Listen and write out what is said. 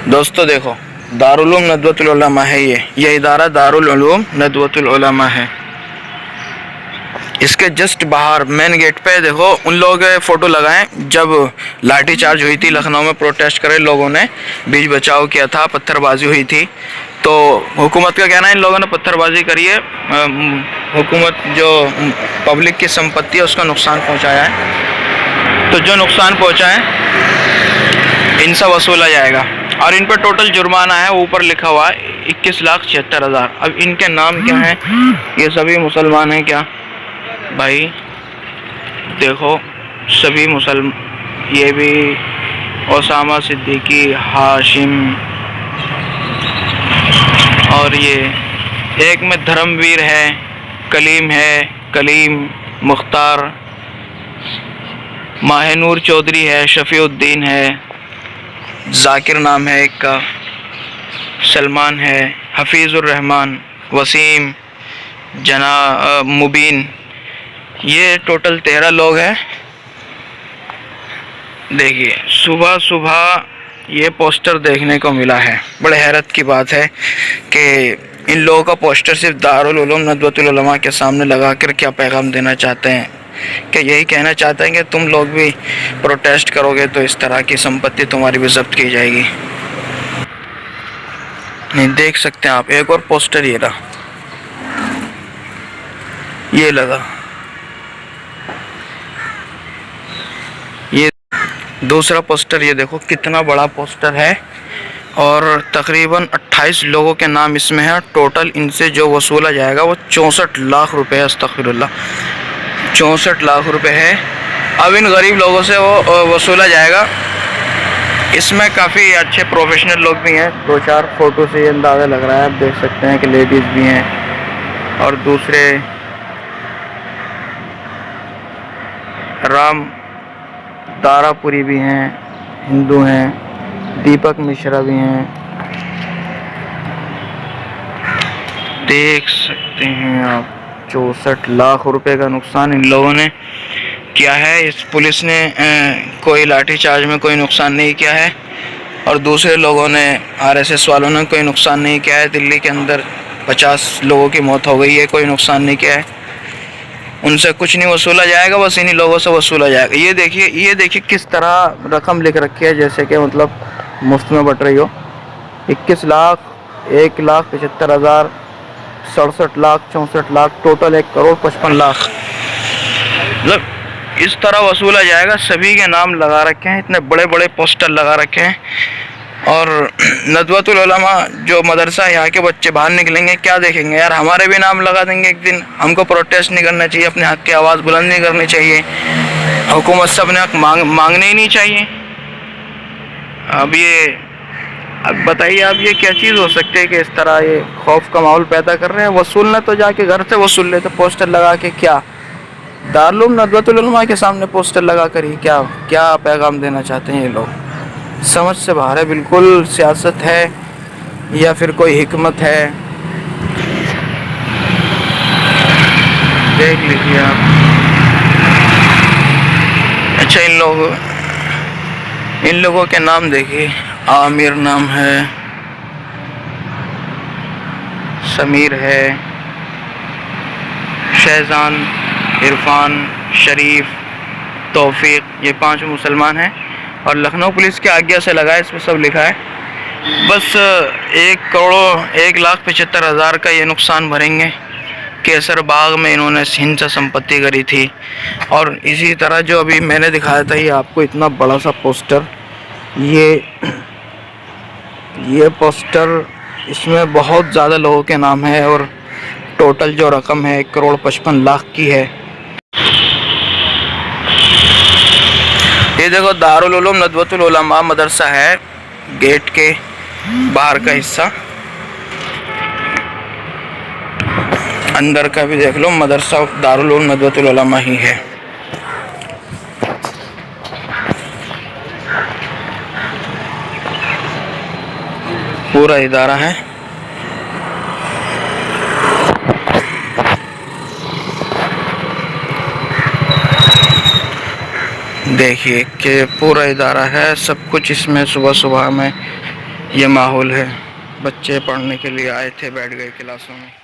दोस्तों देखो, दारुल उलूम नदवतुल उलमा है। ये इदारा दारुल उलूम नदवतुल उलमा है। इसके जस्ट बाहर मेन गेट पे देखो, उन लोगों के फ़ोटो लगाएं जब लाठीचार्ज हुई थी लखनऊ में। प्रोटेस्ट करे लोगों ने, बीच बचाव किया था, पत्थरबाजी हुई थी। तो हुकूमत का कहना है इन लोगों ने पत्थरबाजी करी है, हुकूमत जो पब्लिक की संपत्ति है उसका नुकसान पहुंचाया है। तो जो नुकसान पहुंचा है इनसे वसूला जाएगा। और इन पर टोटल जुर्माना है, ऊपर लिखा हुआ है 21,76,000। अब इनके नाम क्या हैं? ये सभी मुसलमान हैं क्या भाई? देखो सभी मुसलमान, ये भी ओसामा सिद्दीकी, हाशिम, और ये एक में धर्मवीर है, कलीम है, कलीम मुख्तार, माहनूर चौधरी है, शफीउद्दीन है, जाकिर नाम है एक का, सलमान है, हफीज़ुर रहमान, वसीम, मुबीन। ये टोटल 13 लोग हैं। देखिए सुबह सुबह ये पोस्टर देखने को मिला है। बड़े हैरत की बात है कि इन लोगों का पोस्टर सिर्फ दारुल उलूम नदवतुल उलमा के सामने लगा कर क्या पैगाम देना चाहते हैं? कि यही कहना चाहते हैं कि तुम लोग भी प्रोटेस्ट करोगे तो इस तरह की संपत्ति तुम्हारी भी जब्त की जाएगी। नहीं, देख सकते हैं आप, एक और पोस्टर ये रहा, ये लगा, ये दूसरा पोस्टर, ये देखो कितना बड़ा पोस्टर है। और तकरीबन 28 लोगों के नाम इसमें है। टोटल इनसे जो वसूला जाएगा वो 64 लाख रुपए है। अस्तगफिरुल्लाह, 64 लाख रुपए है। अब इन गरीब लोगों से वो वसूला जाएगा। इसमें काफ़ी अच्छे प्रोफेशनल लोग भी हैं। 2-4 फ़ोटो से ये अंदाज़ा लग रहा है, आप देख सकते हैं कि लेडीज़ भी हैं और दूसरे राम तारापुरी भी हैं, हिंदू हैं, दीपक मिश्रा भी हैं। देख सकते हैं आप, 64 लाख रुपए का नुकसान इन लोगों ने किया है। इस पुलिस ने कोई लाठीचार्ज में कोई नुकसान नहीं किया है, और दूसरे लोगों ने, आरएसएस वालों ने कोई नुकसान नहीं किया है। दिल्ली के अंदर 50 लोगों की मौत हो गई है, कोई नुकसान नहीं किया है। उनसे कुछ नहीं वसूला जाएगा, बस इन्हीं लोगों से वसूला जाएगा। ये देखिए किस तरह रकम लिख रखी है, जैसे कि मतलब मुफ्त में बट रही हो। 21 लाख, 1,75,000, 67 लाख, 64 लाख, टोटल 1,55,00,000। मतलब इस तरह वसूला जाएगा। सभी के नाम लगा रखे हैं, इतने बड़े बड़े पोस्टर लगा रखे हैं। और नदवतुल उलमा जो मदरसा है, यहाँ के बच्चे बाहर निकलेंगे क्या देखेंगे? यार हमारे भी नाम लगा देंगे एक दिन। हमको प्रोटेस्ट नहीं करना चाहिए, अपने हक़ की आवाज़ बुलंद नहीं करनी चाहिए, हुकूमत से अपने हक़ मांगने ही नहीं चाहिए। अब बताइए आप, ये क्या चीज़ हो सकती है कि इस तरह ये खौफ का माहौल पैदा कर रहे हैं? वसूलना तो जाके घर से वसूल लेते, पोस्टर लगा के। क्या दारुल उलूम नदवतुल उलमा के सामने पोस्टर लगा कर ही क्या पैगाम देना चाहते हैं ये लोग? समझ से बाहर है बिल्कुल। सियासत है या फिर कोई हिकमत है? देख लीजिए आप। अच्छा, इन लोगों के नाम देखिए। आमिर नाम है, समीर है, शहजान, इरफान, शरीफ, तौफीक, ये 5 मुसलमान हैं। और लखनऊ पुलिस की आज्ञा से लगा है, इसमें सब लिखा है। बस 1,75,000 का ये नुकसान भरेंगे। केसर बाग में इन्होंने हिंसा संपत्ति करी थी। और इसी तरह जो अभी मैंने दिखाया था, ये आपको इतना बड़ा सा पोस्टर, ये पोस्टर, इसमें बहुत ज़्यादा लोगों के नाम है। और टोटल जो रकम है 1,55,00,000 की है। ये देखो दारुल उलूम नदवतुल उलमा मदरसा है, गेट के बाहर का हिस्सा। अंदर का भी देख लो, मदरसा दारुल उलूम नदवतुल उलमा ही है। पूरा इदारा है। देखिए कि पूरा इदारा है, सब कुछ इसमें सुबह सुबह में ये माहौल है, बच्चे पढ़ने के लिए आए थे, बैठ गए क्लासों में।